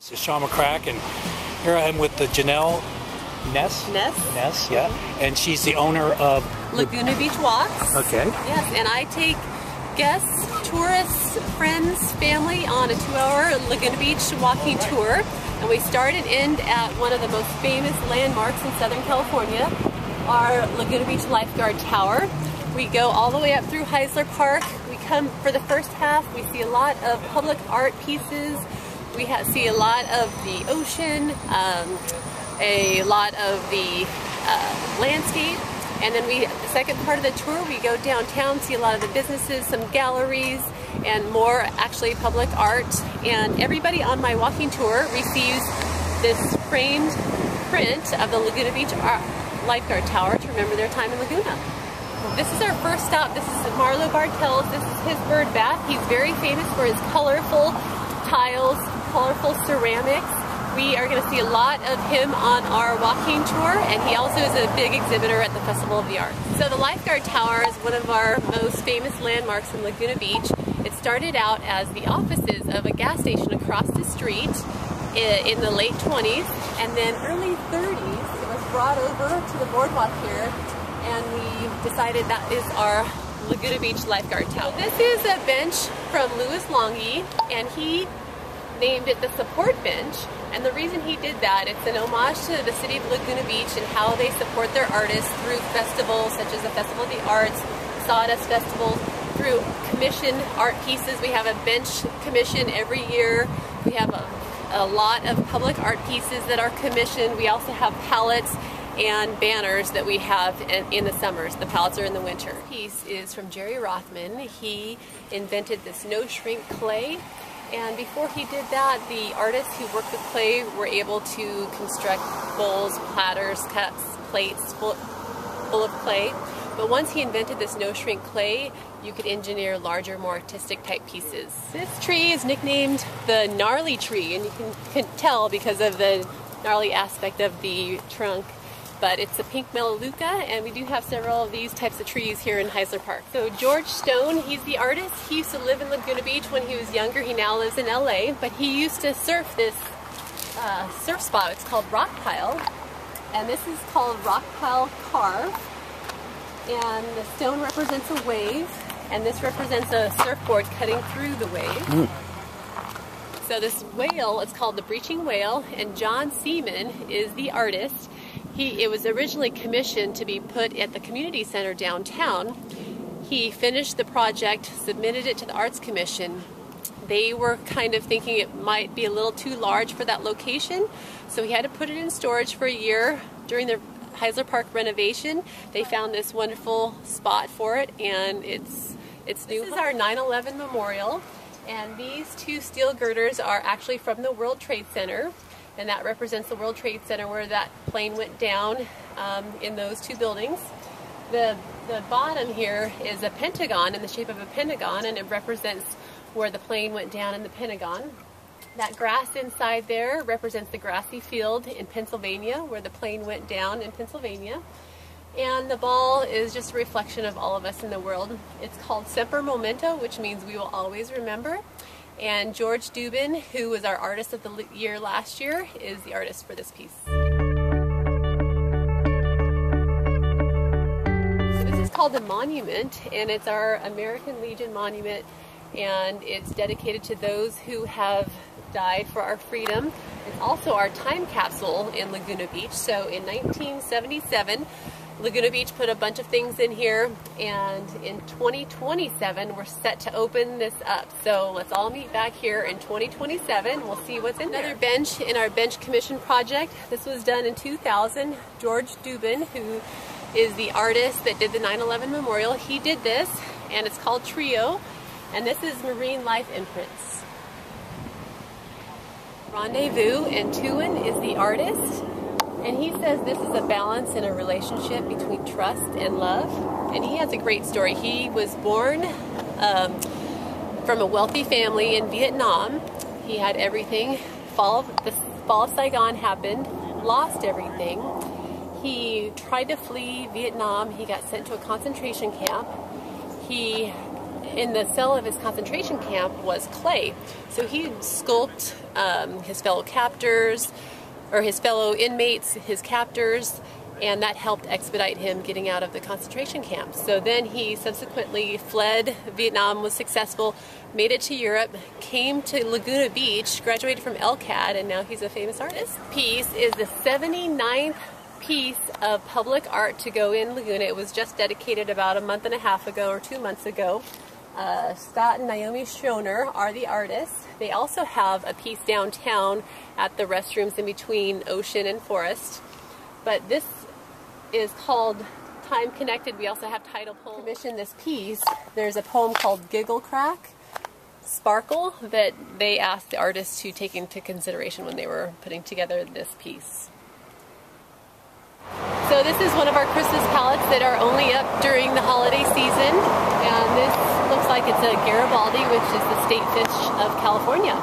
This is Sean McCracken. Here I am with the Janelle Naess. Naess, yeah. And she's the owner of Laguna Beach Walks. Okay. Yes, and I take guests, tourists, friends, family on a 2-hour Laguna Beach walking tour. And we start and end at one of the most famous landmarks in Southern California, our Laguna Beach Lifeguard Tower. We go all the way up through Heisler Park. We come for the first half, we see a lot of public art pieces. We see a lot of the ocean, a lot of the landscape, and then the second part of the tour we go downtown, see a lot of the businesses, some galleries, and more actually public art. And everybody on my walking tour receives this framed print of the Laguna Beach Lifeguard Tower to remember their time in Laguna. This is our first stop. This is Marlo Bartels. This is his bird bath. He's very famous for his colorful tiles, colorful ceramics. We are going to see a lot of him on our walking tour, and he also is a big exhibitor at the Festival of the Arts. So the Lifeguard Tower is one of our most famous landmarks in Laguna Beach. It started out as the offices of a gas station across the street in the late 20s, and then early 30s it was brought over to the boardwalk here, and we decided that is our Laguna Beach Lifeguard Tower. This is a bench from Louis Longy, and he named it the support bench, and the reason he did that, it's an homage to the city of Laguna Beach and how they support their artists through festivals such as the Festival of the Arts, Sawdust Festival, through commission art pieces. We have a bench commission every year. We have a lot of public art pieces that are commissioned. We also have pallets and banners that we have in the summers. The pallets are in the winter. This piece is from Jerry Rothman. He invented this no-shrink clay. And before he did that, the artists who worked with clay were able to construct bowls, platters, cups, plates full of clay. But once he invented this no-shrink clay, you could engineer larger, more artistic type pieces. This tree is nicknamed the gnarly tree, and you can tell because of the gnarly aspect of the trunk. But it's a pink melaleuca, and we do have several of these types of trees here in Heisler Park. So George Stone, he's the artist. He used to live in Laguna Beach when he was younger. He now lives in LA, but he used to surf this surf spot. It's called Rock Pile, and this is called Rock Pile Carve. And the stone represents a wave, and this represents a surfboard cutting through the wave. So this whale, it's called the Breaching Whale, and John Seaman is the artist. It was originally commissioned to be put at the community center downtown. He finished the project, submitted it to the Arts Commission. They were kind of thinking it might be a little too large for that location, so he had to put it in storage for a year. During the Heisler Park renovation, they found this wonderful spot for it, and it's new. This is our 9/11 memorial, and these two steel girders are actually from the World Trade Center. And that represents the World Trade Center where that plane went down in those two buildings. The bottom here is a pentagon in the shape of a pentagon, and it represents where the plane went down in the Pentagon. That grass inside there represents the grassy field in Pennsylvania where the plane went down in Pennsylvania. And the ball is just a reflection of all of us in the world. It's called Semper Memento, which means we will always remember. And George Dubin, who was our artist of the year last year, is the artist for this piece. So this is called the Monument, and it's our American Legion monument, and it's dedicated to those who have died for our freedom. It's also our time capsule in Laguna Beach. So in 1977, Laguna Beach put a bunch of things in here, and in 2027 we're set to open this up. So let's all meet back here in 2027. We'll see what's in there. Another bench in our bench commission project. This was done in 2000. George Dubin, who is the artist that did the 9/11 memorial, he did this, and it's called Trio, and this is marine life imprints. Rendezvous, and Tuin is the artist. And he says this is a balance in a relationship between trust and love. And he has a great story. He was born from a wealthy family in Vietnam. He had everything. The fall of Saigon happened, lost everything. He tried to flee Vietnam. He got sent to a concentration camp. He in the cell of his concentration camp was clay. So he'd sculpt his fellow captors, or his fellow inmates, his captors, and that helped expedite him getting out of the concentration camp. So then he subsequently fled Vietnam, was successful, made it to Europe, came to Laguna Beach, graduated from LCAD, and now he's a famous artist. This piece is the 79th piece of public art to go in Laguna. It was just dedicated about a month and a half ago or 2 months ago. Scott and Naomi Schroner are the artists. They also have a piece downtown at the restrooms in between Ocean and Forest. But this is called Time Connected. We also have title poem. Commissioned this piece. There's a poem called Giggle Crack Sparkle that they asked the artists to take into consideration when they were putting together this piece. So this is one of our Christmas palettes that are only up during the holiday season, and this looks like it's a Garibaldi, which is the state fish of California.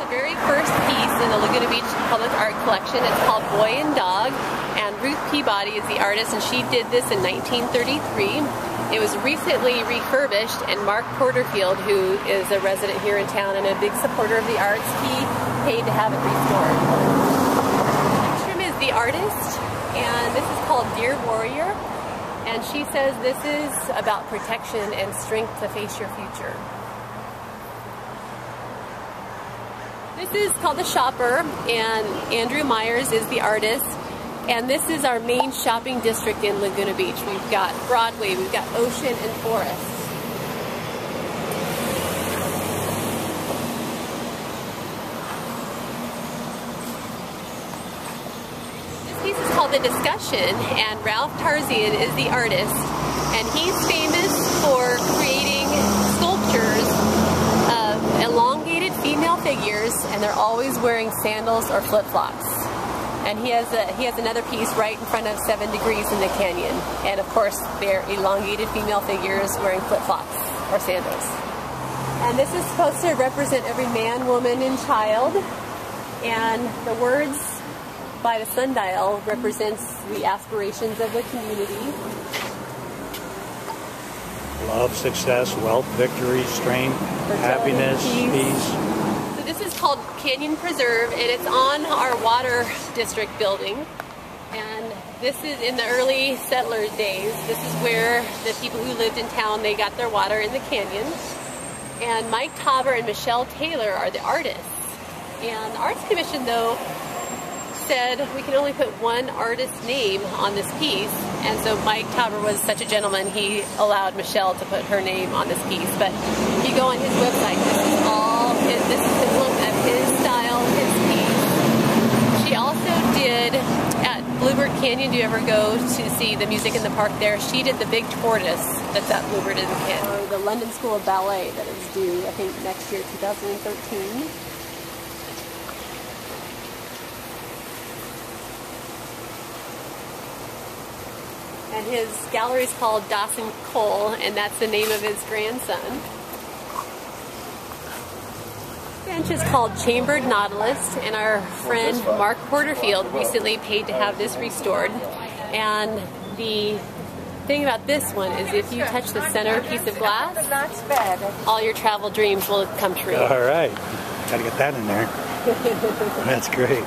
The very first piece in the Laguna Beach Public Art Collection, it's called Boy and Dog, and Ruth Peabody is the artist, and she did this in 1933. It was recently refurbished, and Mark Porterfield, who is a resident here in town and a big supporter of the arts, he paid to have it restored. Trim is the artist, and this is called Dear Warrior, and she says this is about protection and strength to face your future. This is called The Shopper, and Andrew Myers is the artist, and this is our main shopping district in Laguna Beach. We've got Broadway, we've got Ocean and Forest. Piece is called The Discussion, and Ralph Tarzian is the artist, and he's famous for creating sculptures of elongated female figures, and they're always wearing sandals or flip-flops. And he has another piece right in front of 7 Degrees in the Canyon, and of course they're elongated female figures wearing flip-flops or sandals. And this is supposed to represent every man, woman, and child, and the words by the sundial represents the aspirations of the community. Love, success, wealth, victory, strength, happiness, peace. So this is called Canyon Preserve, and it's on our water district building. And this is in the early settlers' days. This is where the people who lived in town, they got their water in the canyon. And Mike Tauber and Michelle Taylor are the artists. And the Arts Commission, though, said we can only put one artist's name on this piece, and so Mike Tauber was such a gentleman, he allowed Michelle to put her name on this piece. But if you go on his website, this is his look at his style, his piece. She also did at Bluebird Canyon. Do you ever go to see the music in the park there? She did the big tortoise that's at Bluebird in the Canyon. Or the London School of Ballet that is due, I think, next year, 2013. And his gallery is called Dawson Cole, and that's the name of his grandson. The bench is called Chambered Nautilus, and our friend Mark Porterfield recently paid to have this restored. And the thing about this one is if you touch the center piece of glass, all your travel dreams will come true. All right. Gotta get that in there. That's great.